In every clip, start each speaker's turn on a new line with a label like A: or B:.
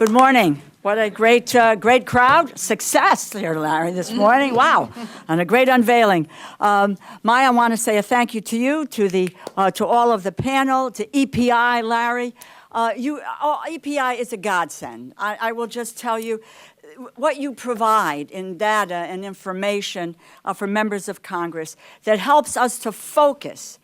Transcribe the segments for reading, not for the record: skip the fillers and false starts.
A: Good morning. What a great crowd. Success here, Larry, this morning. Wow. And a great unveiling. Maya, I want to say a thank you to you, to all of the panel, to EPI, Larry. EPI is a godsend. I will just tell you, what you provide in data and information for members of Congress that helps us to focus.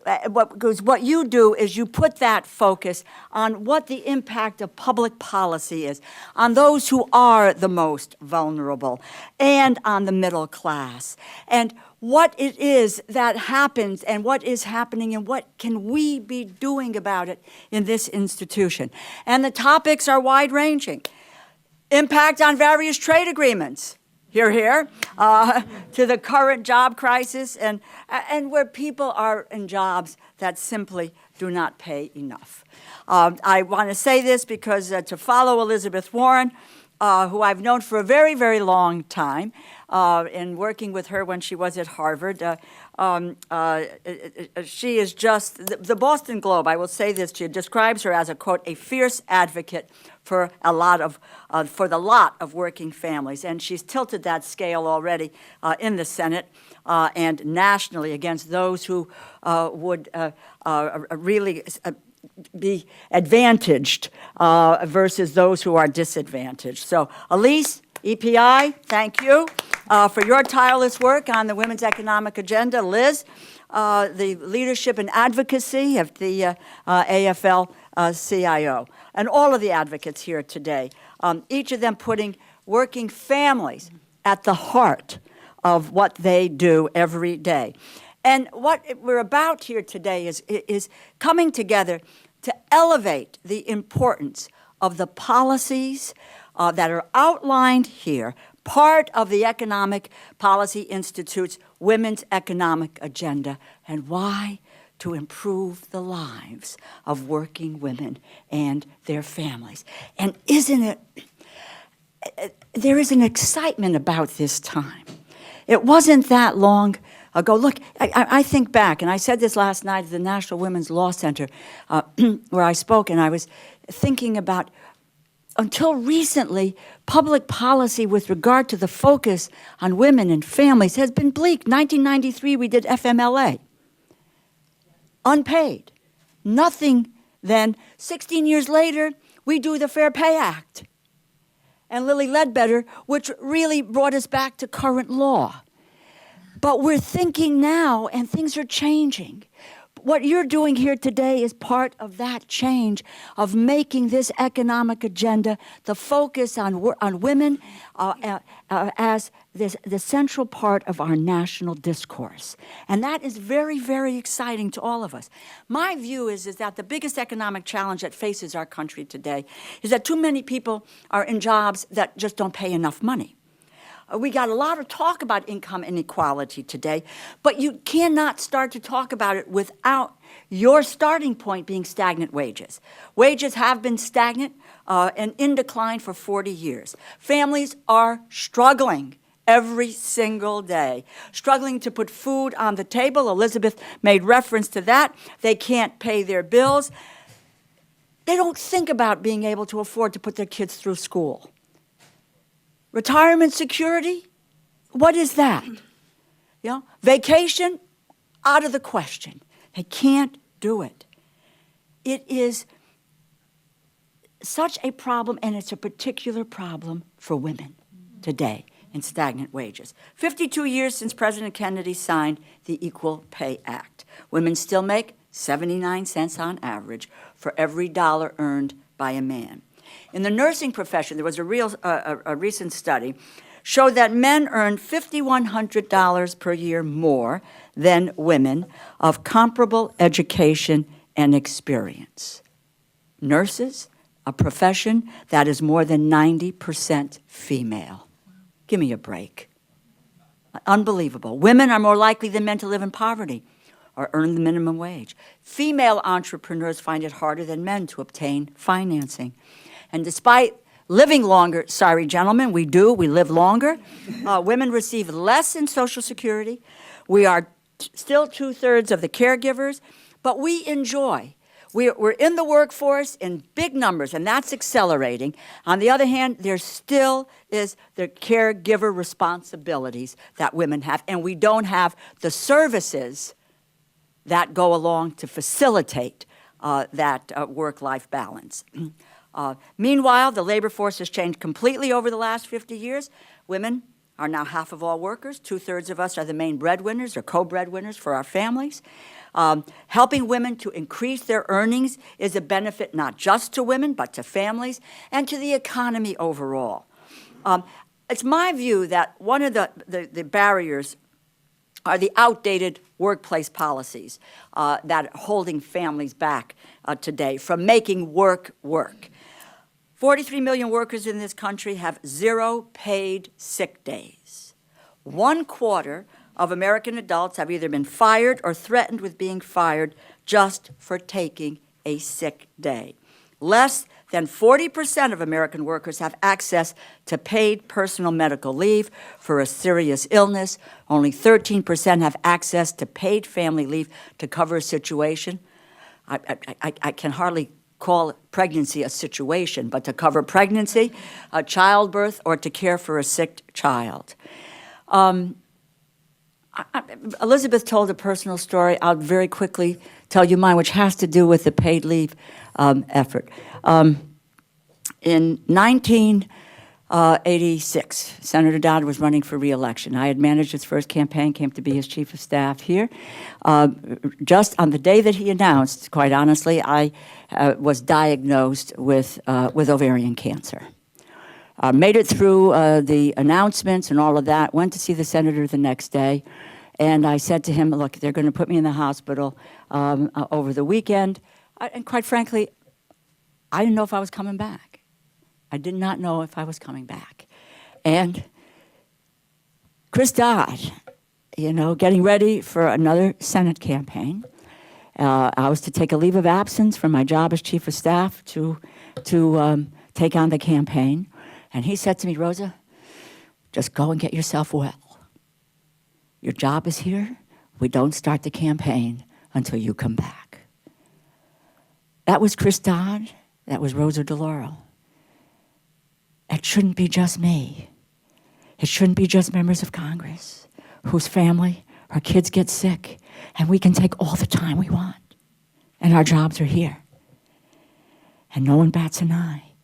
A: Because what you do is you put that focus on what the impact of public policy is on those who are the most vulnerable and on the middle class, and what it is that happens and what is happening and what can we be doing about it in this institution. And the topics are wide-ranging. Impact on various trade agreements. Here, to the current job crisis and where people are in jobs that simply do not pay enough. I want to say this because to follow Elizabeth Warren, who I've known for a very, very long time, in working with her when she was at Harvard, she is just, the Boston Globe, I will say this to you, describes her as a, quote, a fierce advocate for the lot of working families. And she's tilted that scale already in the Senate and nationally against those who would really be advantaged versus those who are disadvantaged. So, Elise, EPI, thank you for your tireless work on the women's economic agenda. Liz, the leadership and advocacy of the AFL-CIO, and all of the advocates here today, each of them putting working families at the heart of what they do every day. And what we're about here today is coming together to elevate the importance of the policies that are outlined here, part of the Economic Policy Institute's Women's Economic Agenda. And why? To improve the lives of working women and their families. And isn't it, there is an excitement about this time. It wasn't that long ago. Look, I think back, and I said this last night at the National Women's Law Center where I spoke, and I was thinking about, until recently, public policy with regard to the focus on women and families has been bleak. 1993, we did FMLA. Unpaid. Nothing then. 16 years later, we do the Fair Pay Act. And Lilly Ledbetter, which really brought us back to current law. But we're thinking now, and things are changing. What you're doing here today is part of that change, of making this economic agenda the focus on women as the central part of our national discourse. And that is very, very exciting to all of us. My view is that the biggest economic challenge that faces our country today is that too many people are in jobs that just don't pay enough money. We got a lot of talk about income inequality today, but you cannot start to talk about it without your starting point being stagnant wages. Wages have been stagnant and in decline for 40 years. Families are struggling every single day, struggling to put food on the table. Elizabeth made reference to that. They can't pay their bills. They don't think about being able to afford to put their kids through school. Retirement security, what is that? You know, vacation, out of the question. They can't do it. It is such a problem, and it's a particular problem for women today in stagnant wages. 52 years since President Kennedy signed the Equal Pay Act. Women still make 79 cents on average for every dollar earned by a man. In the nursing profession, there was a recent study showed that men earn $5,100 per year more than women of comparable education and experience. Nurses, a profession that is more than 90% female. Give me a break. Unbelievable. Women are more likely than men to live in poverty or earn the minimum wage. Female entrepreneurs find it harder than men to obtain financing. And despite living longer, sorry, gentlemen, we live longer. Women receive less in Social Security. We are still 2/3 of the caregivers, but we enjoy we're in the workforce in big numbers, and that's accelerating. On the other hand, there still is the caregiver responsibilities that women have, and we don't have the services that go along to facilitate that work-life balance. Meanwhile, the labor force has changed completely over the last 50 years. Women are now half of all workers. 2/3 of us are the main breadwinners or co-breadwinners for our families. Helping women to increase their earnings is a benefit not just to women, but to families and to the economy overall. It's my view that one of the barriers are the outdated workplace policies that are holding families back today from making work work. 43 million workers in this country have 0 paid sick days. 1/4 of American adults have either been fired or threatened with being fired just for taking a sick day. Less than 40% of American workers have access to paid personal medical leave for a serious illness. Only 13% have access to paid family leave to cover a situation. I can hardly call pregnancy a situation, but to cover pregnancy, childbirth, or to care for a sick child. Elizabeth told a personal story. I'll very quickly tell you mine, which has to do with the paid leave effort. In 1986, Senator Dodd was running for re-election. I had managed his first campaign, came to be his chief of staff here. Just on the day that he announced, quite honestly, I was diagnosed with ovarian cancer. Made it through the announcements and all of that, went to see the senator the next day, and I said to him, look, they're going to put me in the hospital over the weekend. And quite frankly, I didn't know if I was coming back. I did not know if I was coming back. And Chris Dodd, getting ready for another Senate campaign. I was to take a leave of absence from my job as chief of staff to take on the campaign. And he said to me, Rosa, just go and get yourself well. Your job is here. We don't start the campaign until you come back. That was Chris Dodd. That was Rosa DeLauro. It shouldn't be just me. It shouldn't be just members of Congress whose family, our kids get sick, and we can take all the time we want. And our jobs are here. And no one bats an eye.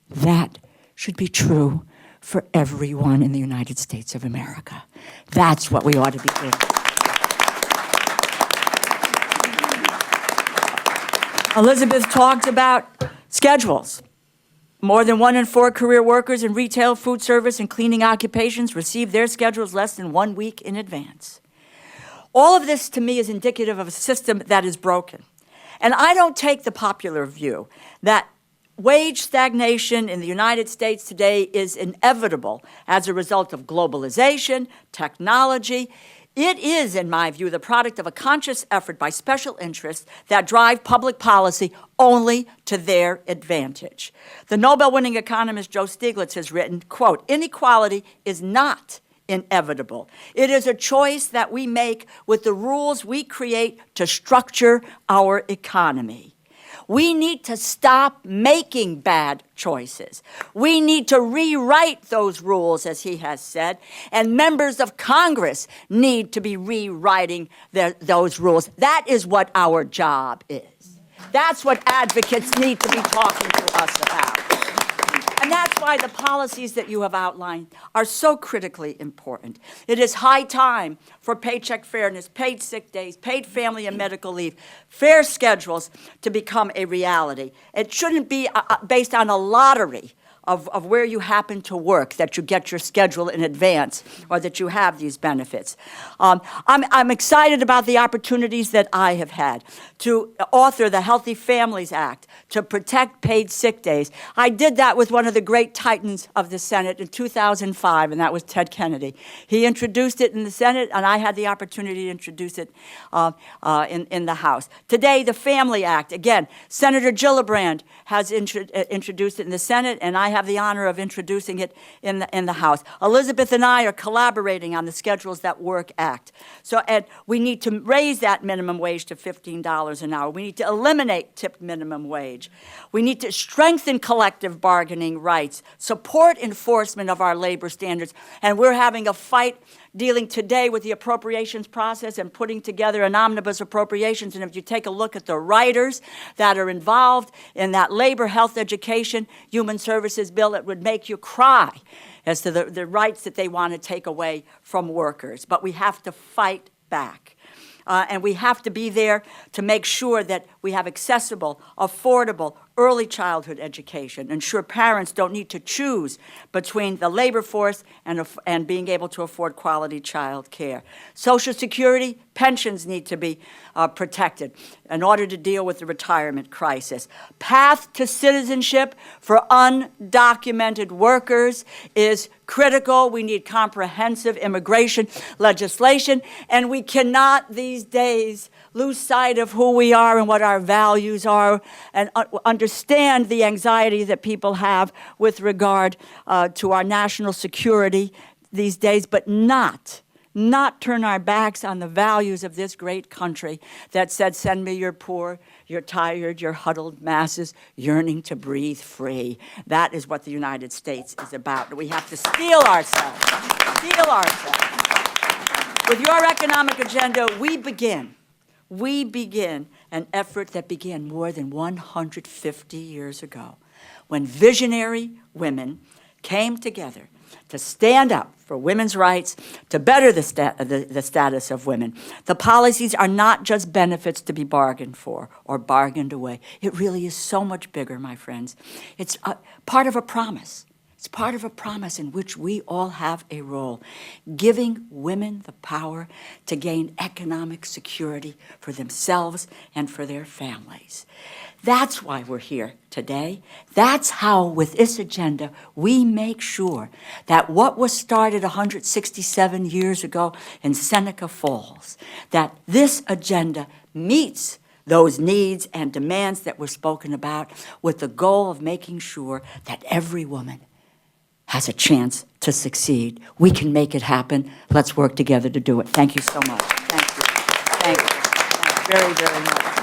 A: That should be true for everyone in the United States of America. That's what we ought to be doing. Elizabeth talked about schedules. More than 1 in 4 career workers in retail, food service, and cleaning occupations receive their schedules less than 1 week in advance. All of this, to me, is indicative of a system that is broken. And I don't take the popular view that wage stagnation in the United States today is inevitable as a result of globalization, technology. It is, in my view, the product of a conscious effort by special interests that drive public policy only to their advantage. The Nobel-winning economist Joe Stiglitz has written, quote, inequality is not inevitable. It is a choice that we make with the rules we create to structure our economy. We need to stop making bad choices. We need to rewrite those rules, as he has said, and members of Congress need to be rewriting those rules. That is what our job is. That's what advocates need to be talking to us about. And that's why the policies that you have outlined are so critically important. It is high time for paycheck fairness, paid sick days, paid family and medical leave, fair schedules to become a reality. It shouldn't be based on a lottery of where you happen to work, that you get your schedule in advance or that you have these benefits. I'm excited about the opportunities that I have had to author the Healthy Families Act to protect paid sick days. I did that with one of the great titans of the Senate in 2005, and that was Ted Kennedy. He introduced it in the Senate, and I had the opportunity to introduce it in the House. Today, the Family Act, again, Senator Gillibrand has introduced it in the Senate, and I have the honor of introducing it in the House. Elizabeth and I are collaborating on the Schedules That Work Act. So, and we need to raise that minimum wage to $15 an hour. We need to eliminate tipped minimum wage. We need to strengthen collective bargaining rights, support enforcement of our labor standards, and we're having a fight dealing today with the appropriations process and putting together an omnibus appropriations. And if you take a look at the writers that are involved in that labor, health, education, human services bill, it would make you cry as to the rights that they want to take away from workers. But we have to fight back. And we have to be there to make sure that we have accessible, affordable, early childhood education, ensure parents don't need to choose between the labor force and being able to afford quality child care. Social Security, pensions need to be protected in order to deal with the retirement crisis. Path to citizenship for undocumented workers is critical. We need comprehensive immigration legislation, and we cannot these days lose sight of who we are and what our values are, and understand the anxiety that people have with regard to our national security these days, but not turn our backs on the values of this great country that said, send me your poor, your tired, your huddled masses yearning to breathe free. That is what the United States is about. We have to steel ourselves. With your economic agenda, we begin an effort that began more than 150 years ago, when visionary women came together to stand up for women's rights, to better the status of women. The policies are not just benefits to be bargained for or bargained away. It really is so much bigger, my friends. It's part of a promise. It's part of a promise in which we all have a role, giving women the power to gain economic security for themselves and for their families. That's why we're here today. That's how, with this agenda, we make sure that what was started 167 years ago in Seneca Falls, that this agenda meets those needs and demands that were spoken about, with the goal of making sure that every woman has a chance to succeed. We can make it happen. Let's work together to do it. Thank you so much. Thank you. Thank you. Thank you very, very much.